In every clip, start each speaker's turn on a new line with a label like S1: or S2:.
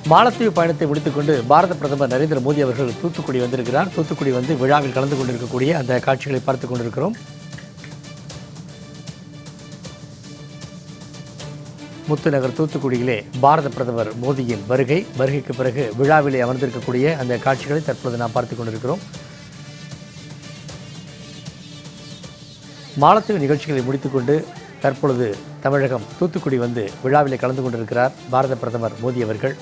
S1: மாலத்தீவு பயணத்தை முடித்துக்கொண்டு பாரத பிரதமர் நரேந்திர மோடி அவர்கள் தூத்துக்குடி வந்திருக்கிறார். தூத்துக்குடி வந்து விழாவில் கலந்து கொண்டிருக்கக்கூடிய அந்த காட்சிகளை பார்த்துக் கொண்டிருக்கிறோம். முத்துநகர் தூத்துக்குடியிலே பாரத பிரதமர் மோடியின் வருகைக்கு பிறகு விழாவிலே அமர்ந்திருக்கக்கூடிய அந்த காட்சிகளை தற்பொழுது நாம் பார்த்துக் கொண்டிருக்கிறோம். மாலத்தீவு நிகழ்ச்சிகளை முடித்துக்கொண்டு தற்பொழுது தமிழகம் தூத்துக்குடி வந்து விழாவிலே கலந்து கொண்டிருக்கிறார் பாரத பிரதமர் மோடி அவர்கள்.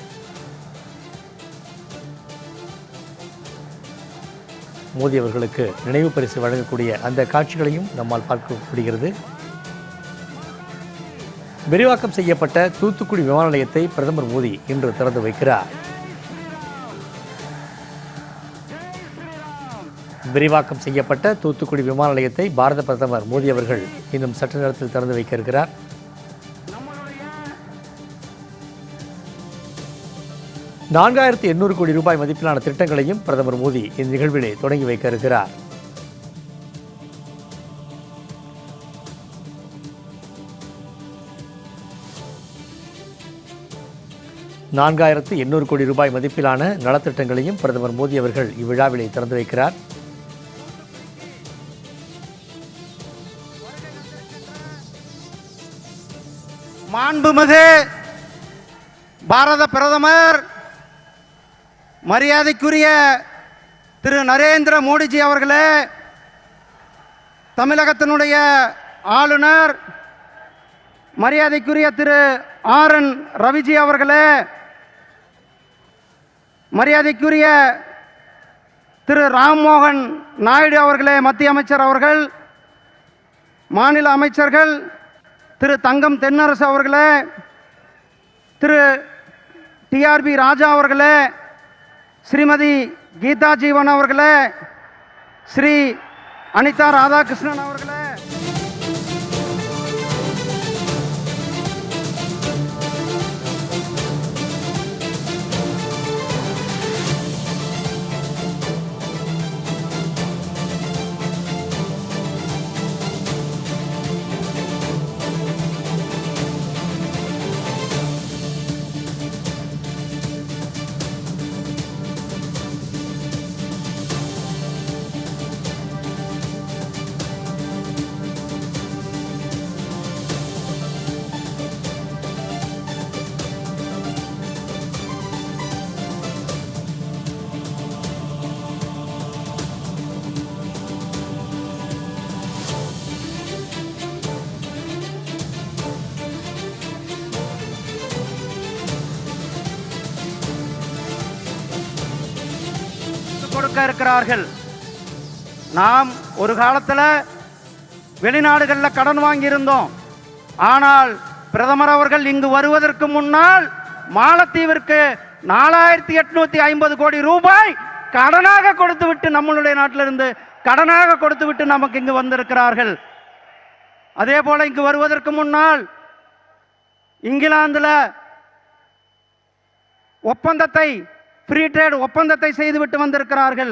S1: மோடி அவர்களுக்கு நினைவு பரிசு வழங்கக்கூடிய அந்த காட்சிகளையும் நம்மால் பார்க்க முடிகிறது. விரிவாக்கம் செய்யப்பட்ட தூத்துக்குடி விமான நிலையத்தை பிரதமர் மோடி இன்று திறந்து வைக்கிறார். விரிவாக்கம் செய்யப்பட்ட தூத்துக்குடி விமான நிலையத்தை பாரத பிரதமர் மோடி அவர்கள் இன்னும் சற்று நேரத்தில் திறந்து வைக்க இருக்கிறார். $4,800 கோடி மதிப்பிலான திட்டங்களையும் பிரதமர் மோடி இந்த நிகழ்விலே தொடங்கி வைக்க இருக்கிறார். $4,800 கோடி மதிப்பிலான நலத்திட்டங்களையும் பிரதமர் மோடி அவர்கள் இவ்விழாவிலே திறந்து வைக்கிறார்.
S2: மாண்புமிகு பாரத பிரதமர் மரியாதைக்குரிய திரு நரேந்திர மோடிஜி அவர்களே, தமிழகத்தினுடைய ஆளுநர் மரியாதைக்குரிய திரு ஆர்.என். ரவிஜி அவர்களே, மரியாதைக்குரிய திரு ராம்மோகன் நாயுடு அவர்களே, மத்திய அமைச்சர் அவர்கள், மாநில அமைச்சர்கள், திரு தங்கம் தென்னரசு அவர்களே, திரு டிஆர்பி ராஜா அவர்களே, ஸ்ரீமதி கீதா ஜீவன் அவர்களே, ஸ்ரீ அனிதா ராதாகிருஷ்ணன் அவர்களே, கொடுக்க இருக்கிறார்கள். நாம் ஒரு காலத்தில் வெளிநாடுகளில் கடன் வாங்கி இருந்தோம். ஆனால் பிரதமர் அவர்கள் இங்கு வருவதற்கு முன்னால் மாலத்தீவிற்கு $4,850 கோடி கடனாக கொடுத்துவிட்டு, நம்மளுடைய நாட்டிலிருந்து கடனாக கொடுத்துவிட்டு நமக்கு இங்கு வந்திருக்கிறார்கள். அதே போல இங்கு வருவதற்கு முன்னால் இங்கிலாந்தில் ஒப்பந்தத்தை, ஃப்ரீ ட்ரேட் ஒப்பந்தத்தை செய்துவிட்டு வந்திருக்கிறார்கள்.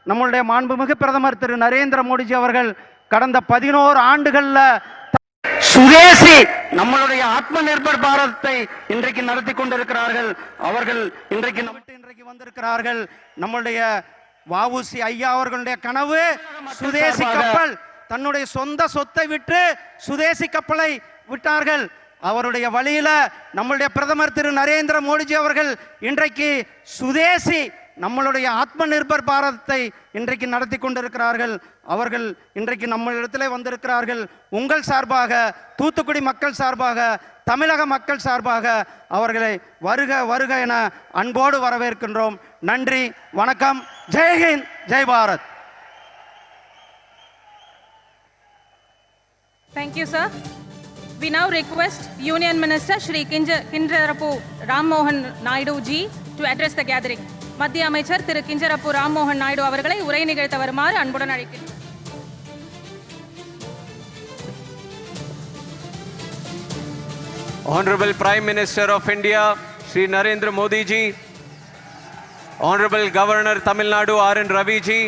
S2: நம்முடைய மாண்புமிகு பிரதமர் திரு நரேந்திர மோடிஜி அவர்கள் கடந்த 11 ஆண்டுகள்ல சுதேசி நம்மளுடைய ஆத்ம நிர்பர் பாரதத்தை இன்றைக்கு நடத்தி கொண்டிருக்கிறார்கள். அவர்கள் இன்றைக்கு வந்திருக்கிறார்கள். நம்முடைய வஉசி ஐயா அவர்களுடைய கனவு சுதேசி கப்பல், தன்னுடைய சொந்த சொத்தை விட்டு சுதேசி கப்பலை விட்டார்கள். அவருடைய வழியில நம்மளுடைய பிரதமர் திரு நரேந்திர மோடிஜி அவர்கள் இன்றைக்கு சுதேசி நம்மளுடைய ஆத்ம நிர்பர் பாரதத்தை இன்றைக்கு நடத்தி கொண்டிருக்கிறார்கள். அவர்கள் இன்றைக்கு நம்மளிடத்திலே வந்திருக்கிறார்கள். உங்கள் சார்பாக, தூத்துக்குடி மக்கள் சார்பாக, தமிழக மக்கள் சார்பாக அவர்களை வருக வருக என அன்போடு வரவேற்கின்றோம். நன்றி, வணக்கம். ஜெய்ஹிந்த், Jai Bharat.
S3: Thank you, sir. We now request Union Minister Shri Kinjarapu Rammohan Naidu ji to address the gathering. மத்திய அமைச்சர் திரு கிஞ்சரப்பு ராம்மோகன் நாயுடு அவர்களை உரை நிகழ்த்த வருமாறு அன்புடன் அழைக்கிறேன்.
S4: Honorable Prime Minister of India Shri Narendra Modi ji, Honorable Governor Tamil Nadu R.N. Ravi ji,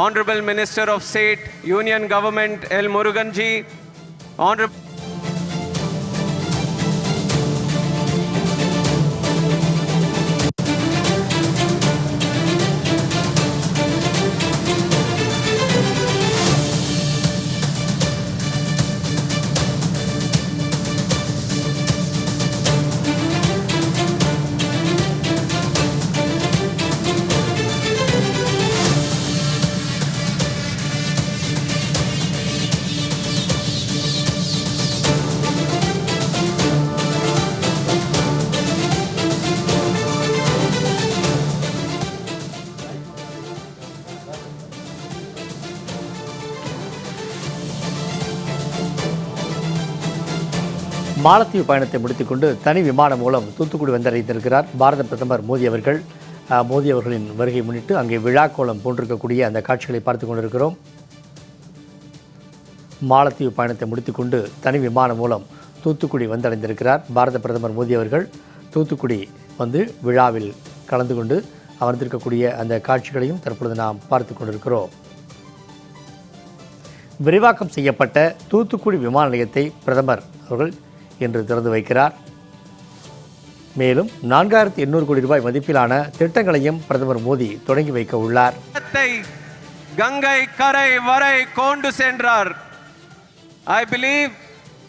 S4: Honorable Minister of State Union Government L. Murugan ji, Honorable
S1: மாலத்தீவு பயணத்தை முடித்துக்கொண்டு தனி விமானம் மூலம் தூத்துக்குடி வந்தடைந்திருக்கிறார் பாரத பிரதமர் மோடி அவர்கள். மோடி அவர்களின் வருகை முன்னிட்டு அங்கே விழாக்கோலம் போன்றிருக்கக்கூடிய அந்த காட்சிகளை பார்த்து கொண்டிருக்கிறோம். மாலத்தீவு பயணத்தை முடித்துக்கொண்டு தனி விமானம் மூலம் தூத்துக்குடி வந்தடைந்திருக்கிறார் பாரத பிரதமர் மோடி அவர்கள். தூத்துக்குடி வந்து விழாவில் கலந்து கொண்டு அமர்ந்திருக்கக்கூடிய அந்த காட்சிகளையும் தற்பொழுது நாம் பார்த்து கொண்டிருக்கிறோம். விரிவாக்கம் செய்யப்பட்ட தூத்துக்குடி விமான நிலையத்தை பிரதமர் அவர்கள் இன்று திறந்து வைக்கிறார். மேலும் 4800 கோடி ரூபாய் மதிப்பிலான திட்டங்களையும் பிரதமர் மோடி தொடங்கி வைக்க உள்ளார்.
S4: கங்கை கரை வரை கொண்டு சென்றார். I believe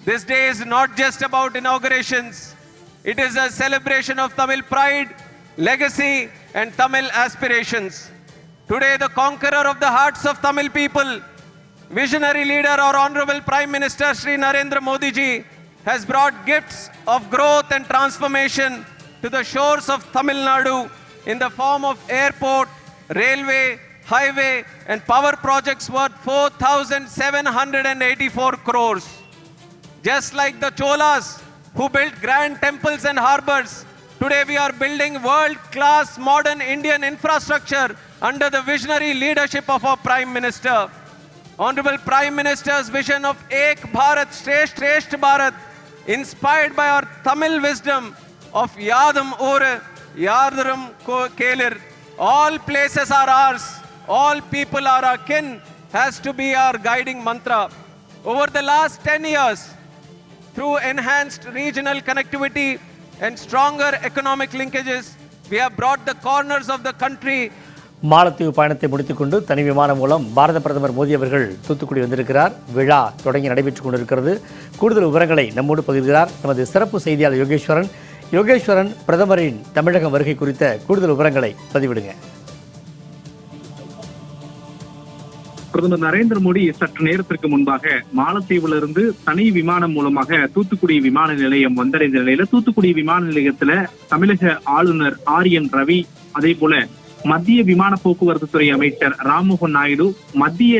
S4: this day is not just about inaugurations. It is a celebration of Tamil pride, legacy and Tamil aspirations. Today the conqueror of the hearts of Tamil people, visionary leader our Honorable Prime Minister Shri Narendra Modi ji has brought gifts of growth and transformation to the shores of Tamil Nadu in the form of airport, railway, highway and power projects worth 4,784 crores. Just like the Cholas who built grand temples and harbors, today we are building world-class modern Indian infrastructure under the visionary leadership of our Prime Minister. Honorable Prime Minister's vision of Ek Bharat Shresth Bharat, inspired by our Tamil wisdom of Yadam Ore, Yadaram Kelir, all places are ours, all people are our kin, has to be our guiding mantra. Over the last 10 years, through enhanced regional connectivity and stronger economic linkages, we have brought the corners of the country.
S1: மாலத்தீவு பயணத்தை முடித்துக்கொண்டு தனி விமானம் மூலம் பாரத பிரதமர் மோடி அவர்கள் தூத்துக்குடி வந்திருக்கிறார். விழா தொடங்கி நடைபெற்றுக் கொண்டிருக்கிறது. கூடுதல் விவரங்களை நம்மோடு பகிர்கிறார் நமது சிறப்பு செய்தியாளர் யோகேஸ்வரன். யோகேஸ்வரன், பிரதமரின் தமிழக வருகை குறித்த கூடுதல் விவரங்களை பதிவிடுங்க.
S5: பிரதமர் நரேந்திர மோடி சற்று நேரத்திற்கு முன்பாக மாலத்தீவிலிருந்து தனி விமானம் மூலமாக தூத்துக்குடி விமான நிலையம் வந்தடைந்த நிலையில தூத்துக்குடி விமான நிலையத்துல தமிழக ஆளுநர் RN ரவி, அதே போல மத்திய விமான போக்குவரத்து துறை அமைச்சர் ராம்மோகன் நாயுடு, மத்திய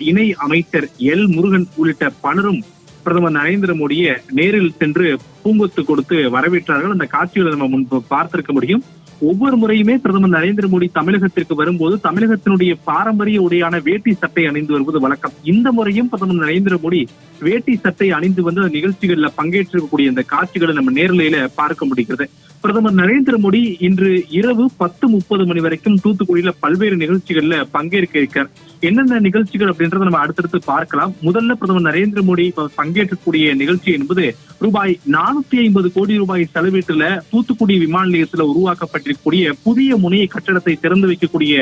S5: இணை அமைச்சர் எல் முருகன் உள்ளிட்ட பலரும் பிரதமர் நரேந்திர மோடியை நேரில் சென்று பூங்கொத்து கொடுத்து வரவேற்றார்கள். அந்த காட்சிகளை நம்ம முன்பு பார்த்திருக்க முடியும். ஒவ்வொரு முறையுமே பிரதமர் நரேந்திர மோடி தமிழகத்திற்கு வரும்போது தமிழகத்தினுடைய பாரம்பரிய உடையான வேட்டி சட்டை அணிந்து வருவது வழக்கம். இந்த முறையும் பிரதமர் நரேந்திர மோடி வேட்டி சட்டை அணிந்து வந்து நிகழ்ச்சிகள்ல பங்கேற்றிருக்கக்கூடிய இந்த காட்சிகளை நம்ம நேரலையில பார்க்க முடிகிறது. பிரதமர் நரேந்திர மோடி இன்று இரவு 10:30 மணி வரைக்கும் தூத்துக்குடியில பல்வேறு நிகழ்ச்சிகள்ல பங்கேற்க இருக்கார். என்னென்ன நிகழ்ச்சிகள் அப்படின்றத நம்ம அடுத்தடுத்து பார்க்கலாம். முதல்ல பிரதமர் நரேந்திர மோடி பங்கேற்கக்கூடிய நிகழ்ச்சி என்பது ரூபாய் 450 கோடி ரூபாய் செலவீட்டுல தூத்துக்குடி விமான நிலையத்துல உருவாக்கப்பட்டிருக்கக்கூடிய புதிய முனைய கட்டடத்தை திறந்து வைக்கக்கூடிய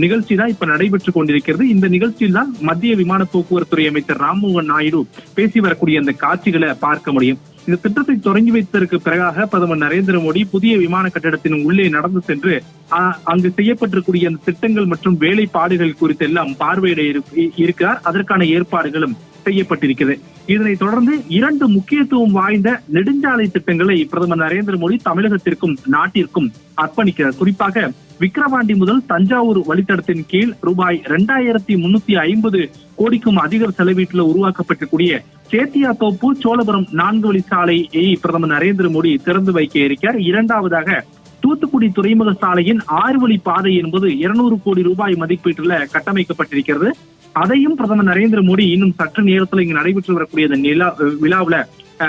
S5: நிகழ்ச்சி தான் இப்ப நடைபெற்றுக் கொண்டிருக்கிறது. இந்த நிகழ்ச்சியில் தான் மத்திய விமான போக்குவரத்துறை அமைச்சர் ராம்மோகன் நாயுடு பேசி வரக்கூடிய அந்த காட்சிகளை பார்க்க முடியும். இந்த திட்டத்தை தொடங்கி வைத்ததற்கு பிறகாக பிரதமர் நரேந்திர மோடி புதிய விமான கட்டடத்தின் உள்ளே நடந்து சென்று அங்கு செய்யப்பட்டிருக்கூடிய அந்த திட்டங்கள் மற்றும் வேலைப்பாடுகள் குறித்து எல்லாம் பார்வையிட இருக்கிறார். அதற்கான ஏற்பாடுகளும் செய்யப்பட்டிருக்கிறது. இதனைத் தொடர்ந்து 2 முக்கியத்துவம் வாய்ந்த நெடுஞ்சாலை திட்டங்களை பிரதமர் நரேந்திர மோடி தமிழகத்திற்கும் நாட்டிற்கும் அர்ப்பணிக்கிறார். குறிப்பாக விக்கிரவாண்டி முதல் தஞ்சாவூர் வழித்தடத்தின் கீழ் ரூபாய் 2350 கோடிக்கும் அதிக செலவீட்டில் உருவாக்கப்பட்டிருக்கூடிய சேத்தியாத்தோப்பு சோழபுரம் 4 வழிச்சாலையை பிரதமர் நரேந்திர மோடி திறந்து வைக்க இருக்கிறார். இரண்டாவதாக தூத்துக்குடி துறைமுக சாலையின் 6 வழி பாதை என்பது 200 கோடி ரூபாய் மதிப்பீட்டுல கட்டமைக்கப்பட்டிருக்கிறது. அதையும் பிரதமர் நரேந்திர மோடி இன்னும் சற்று நேரத்தில் இங்கு நடைபெற்று வரக்கூடிய விழாவில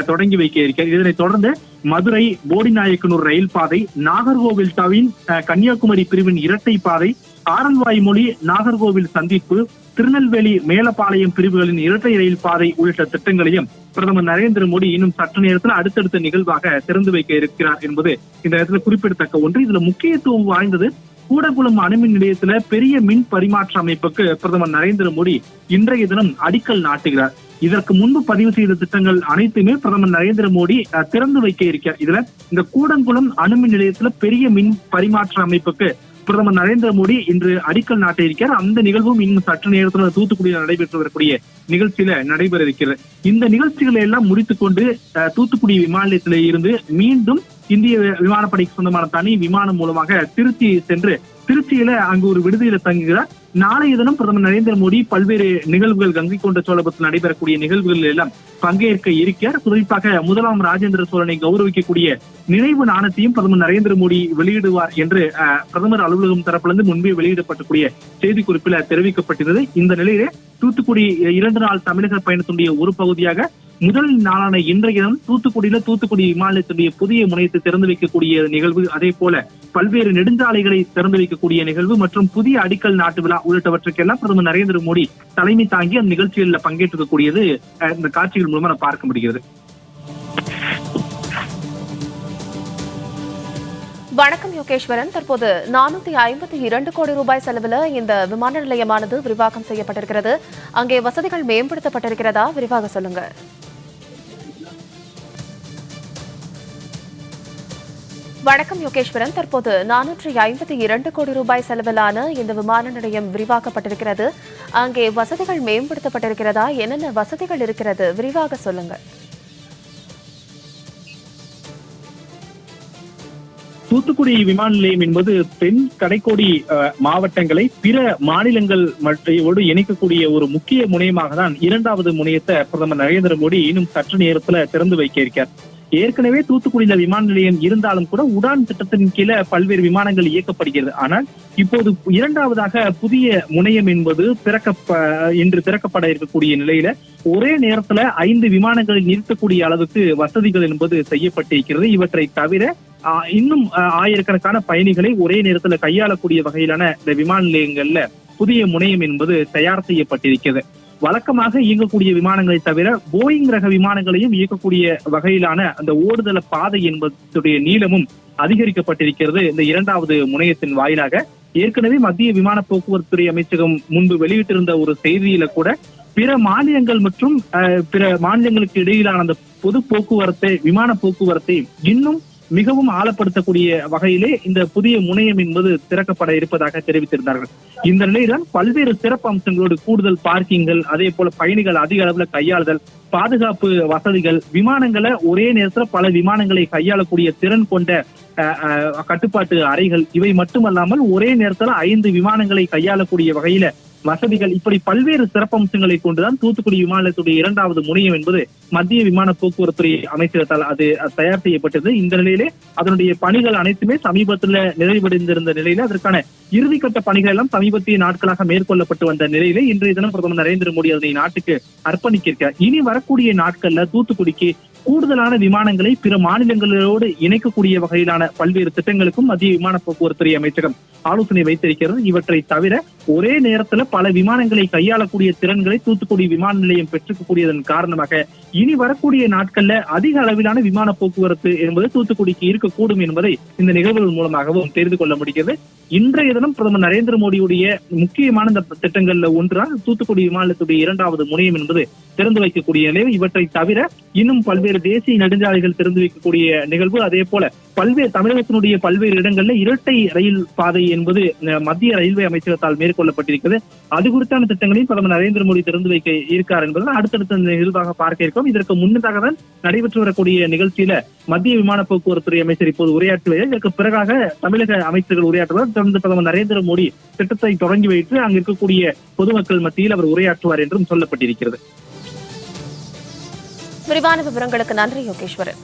S5: தொடங்கி வைக்க இருக்கிறார். இதனைத் தொடர்ந்து மதுரை போடிநாயக்கனூர் ரயில் பாதை, நாகர்கோவில் டவின் கன்னியாகுமரி பிரிவின் இரட்டை பாதை, ஆரல்வாய்மொழி நாகர்கோவில் சந்திப்பு, திருநெல்வேலி மேலப்பாளையம் பிரிவுகளின் இரட்டை ரயில் பாதை உள்ளிட்ட திட்டங்களையும் பிரதமர் நரேந்திர மோடி இன்னும் சற்று நேரத்தில் அடுத்தடுத்த நிகழ்வாக திறந்து வைக்க இருக்கிறார் என்பது இந்த இடத்துல குறிப்பிடத்தக்க ஒன்று. இதுல முக்கியத்துவம் வாய்ந்தது கூடங்குளம் அணுமின் நிலையத்துல பெரிய மின் பரிமாற்ற அமைப்புக்கு பிரதமர் நரேந்திர மோடி இன்றைய தினம் அடிக்கல் நாட்டுகிறார். இதற்கு முன்பு பதிவு செய்த திட்டங்கள் அனைத்துமே பிரதமர் நரேந்திர மோடி திறந்து வைக்க இருக்கிறார். இதுல இந்த கூடங்குளம் அணுமின் நிலையத்துல பெரிய மின் பரிமாற்ற அமைப்புக்கு பிரதமர் நரேந்திர மோடி இன்று அடிக்கல் நாட்ட இருக்கிறார். அந்த நிகழ்வும் இன்னும் சற்று நேரத்தில் தூத்துக்குடியில் நடைபெற்று வரக்கூடிய நிகழ்ச்சியில நடைபெற இருக்கிறது. இந்த நிகழ்ச்சிகளை எல்லாம் முடித்துக் கொண்டு தூத்துக்குடி விமான நிலையத்தில இருந்து மீண்டும் இந்திய விமானப்படைக்கு சொந்தமான தனி விமானம் மூலமாக திருச்சி சென்று திருச்சியில அங்கு ஒரு விடுதியில தங்குகிறார். நாளைய தினம் பிரதமர் நரேந்திர மோடி பல்வேறு நிகழ்வுகள் கங்கை கொண்ட சோழபுரத்தில் நடைபெறக்கூடிய நிகழ்வுகள் எல்லாம் பங்கேற்க இருக்கிறார். குறிப்பாக முதலாம் ராஜேந்திர சோழனை கௌரவிக்கக்கூடிய நினைவு நாணயத்தையும் பிரதமர் நரேந்திர மோடி வெளியிடுவார் என்று பிரதமர் அலுவலகம் தரப்பிலிருந்து முன்பே வெளியிடப்படக்கூடிய செய்திக்குறிப்பில் தெரிவிக்கப்பட்டிருந்தது. இந்த நிலையிலே தூத்துக்குடி 2 நாள் தமிழக பயணத்தினுடைய ஒரு பகுதியாக முதல் நாளான இன்றைய தினம் தூத்துக்குடியில தூத்துக்குடி விமான நிலையத்துடைய புதிய முனையத்தை திறந்து வைக்கக்கூடிய நிகழ்வு, அதே போல பல்வேறு நெடுஞ்சாலைகளை திறந்து வைக்கக்கூடிய நிகழ்வு மற்றும் புதிய அடிக்கல் நாட்டு விழா உள்ளிட்டவற்றுக்கெல்லாம் பிரதமர் நரேந்திர மோடி தலைமை தாங்கி அந்த நிகழ்ச்சிகளில் பங்கேற்கக்கூடியது இந்த காட்சிகள் மூலமா நான் பார்க்க முடிகிறது.
S6: வணக்கம் யோகேஸ்வரன். தற்போது 452 கோடி ரூபாய் செலவில் இந்த விமான நிலையமானது விரிவாக்கம் செய்யப்பட்டிருக்கிறது. அங்கே வசதிகள் மேம்படுத்தப்பட்டிருக்கிறதா? விரிவாக சொல்லுங்க. வணக்கம் யோகேஸ்வரன். தற்போது 452 கோடி ரூபாய் செலவிலான இந்த விமான நிலையம் விரிவாக்கப்பட்டிருக்கிறது. அங்கே வசதிகள் மேம்படுத்தப்பட்டிருக்கிறதா? என்னென்ன வசதிகள் இருக்கிறது? விரிவாக சொல்லுங்க.
S5: தூத்துக்குடி விமான நிலையம் என்பது தென் கடைக்கோடி மாவட்டங்களை பிற மாநிலங்கள் மற்றோடு இணைக்கக்கூடிய ஒரு முக்கிய முனையமாக தான் 2வது முனையத்தை பிரதமர் நரேந்திர மோடி இன்னும் சற்று நேரத்துல திறந்து வைக்க இருக்கார். ஏற்கனவே தூத்துக்குடியில விமான நிலையம் இருந்தாலும் கூட உடான் திட்டத்தின் கீழே பல்வேறு விமானங்கள் இயக்கப்படுகிறது. ஆனால் இப்போது 2வதாக புதிய முனையம் என்பது இன்று திறக்கப்பட இருக்கக்கூடிய நிலையில ஒரே நேரத்துல 5 விமானங்களை நிறுத்தக்கூடிய அளவுக்கு வசதிகள் என்பது செய்யப்பட்டிருக்கிறது. இவற்றை தவிர இன்னும் ஆயிரக்கணக்கான பயணிகளை ஒரே நேரத்துல கையாளக்கூடிய வகையிலான இந்த விமான நிலையங்கள்ல புதிய முனையம் என்பது தயார் செய்யப்பட்டிருக்கிறது. வழக்கமாக இயங்கக்கூடிய விமானங்களை தவிர போயிங் ரக விமானங்களையும் இயக்கக்கூடிய வகையிலான அந்த ஓடுதள பாதை என்பதுடைய நீளமும் அதிகரிக்கப்பட்டிருக்கிறது. இந்த 2வது முனையத்தின் வாயிலாக ஏற்கனவே மத்திய விமான போக்குவரத்துறை அமைச்சகம் முன்பு வெளியிட்டிருந்த ஒரு செய்தியில கூட பிற மாநிலங்கள் மற்றும் பிற மாநிலங்களுக்கு இடையிலான அந்த பொது போக்குவரத்தை விமான போக்குவரத்தை இன்னும் மிகவும் ஆழப்படுத்தக்கூடிய வகையிலே இந்த புதிய முனையம் என்பது திறக்கப்பட இருப்பதாக தெரிவித்திருந்தார்கள். இந்த நிலையில்தான் பல்வேறு சிறப்பு அம்சங்களோடு கூடுதல் பார்க்கிங்கள், அதே போல பயணிகள் அதிக அளவுல கையாளுதல், பாதுகாப்பு வசதிகள், விமானங்களை ஒரே நேரத்தில் பல விமானங்களை கையாளக்கூடிய திறன் கொண்ட கட்டுப்பாட்டு அறைகள், இவை மட்டுமல்லாமல் ஒரே நேரத்தில் 5 விமானங்களை கையாளக்கூடிய வகையில வசதிகள், இப்படி பல்வேறு சிறப்பம்சங்களை கொண்டுதான் தூத்துக்குடி விமான நிலையத்துடைய 2வது முனையம் என்பது மத்திய விமான போக்குவரத்துறை அமைச்சகத்தால் அது தயார் செய்யப்பட்டது. இந்த நிலையிலே அதனுடைய பணிகள் அனைத்துமே சமீபத்தில் நிறைவடைந்திருந்த நிலையில அதற்கான இறுதிக்கட்ட பணிகள் எல்லாம் சமீபத்திய நாட்களாக மேற்கொள்ளப்பட்டு வந்த நிலையிலே இன்றைய தினம் பிரதமர் நரேந்திர மோடி அதனை நாட்டுக்கு அர்ப்பணிக்கிறார். இனி வரக்கூடிய நாட்கள்ல தூத்துக்குடிக்கு கூடுதலான விமானங்களை பிற மாநிலங்களோடு இணைக்கக்கூடிய வகையிலான பல்வேறு திட்டங்களுக்கும் மத்திய விமான போக்குவரத்துறை அமைச்சகம் ஆலோசனை வைத்திருக்கிறது. இவற்றை தவிர ஒரே நேரத்துல பல விமானங்களை கையாளக்கூடிய திறன்களை தூத்துக்குடி விமான நிலையம் பெற்றுக்கக்கூடியதன் காரணமாக இனி வரக்கூடிய நாட்கள்ல அதிக அளவிலான விமான போக்குவரத்து என்பது தூத்துக்குடிக்கு இருக்கக்கூடும் என்பதை இந்த நிகழ்வுகள் மூலமாகவும் தெரிந்து கொள்ள முடிகிறது. இன்றைய தினம் பிரதமர் நரேந்திர மோடியுடைய முக்கியமான இந்த திட்டங்கள்ல ஒன்றால் தூத்துக்குடி விமான நிலையத்துடைய 2வது முனையம் என்பது திறந்து வைக்கக்கூடிய நிலை. இவற்றை தவிர இன்னும் பல்வேறு தேசிய நெடுஞ்சாலைகள் திறந்து வைக்கக்கூடிய நிகழ்வு, அதே போல பல்வேறு தமிழகத்தினுடைய பல்வேறு இடங்கள்ல இரட்டை ரயில் பாதை என்பது மத்திய ரயில்வே அமைச்சகத்தால் மேற்கொள்ளப்பட்டிருக்கிறது. அது குறித்தான திட்டங்களையும் பிரதமர் நரேந்திர மோடி திறந்து வைக்க இருக்கார் என்பதை அடுத்தடுத்த நிகழ்வாக பார்க்க இருக்கோம். இதற்கு முன்னதாக தான் நடைபெற்று வரக்கூடிய நிகழ்ச்சியில மத்திய விமான போக்குவரத்துறை அமைச்சர் இப்போது உரையாற்றுவதால் இதற்கு பிறகாக தமிழக அமைச்சர்கள் உரையாற்றுவதால் தொடர்ந்து பிரதமர் நரேந்திர மோடி திட்டத்தை தொடங்கி வைத்து அங்கு இருக்கக்கூடிய பொதுமக்கள் மத்தியில் அவர் உரையாற்றுவார் என்றும் சொல்லப்பட்டிருக்கிறது.
S6: விரிவான விவரங்களுக்கு நன்றி யோகேஸ்வரன்.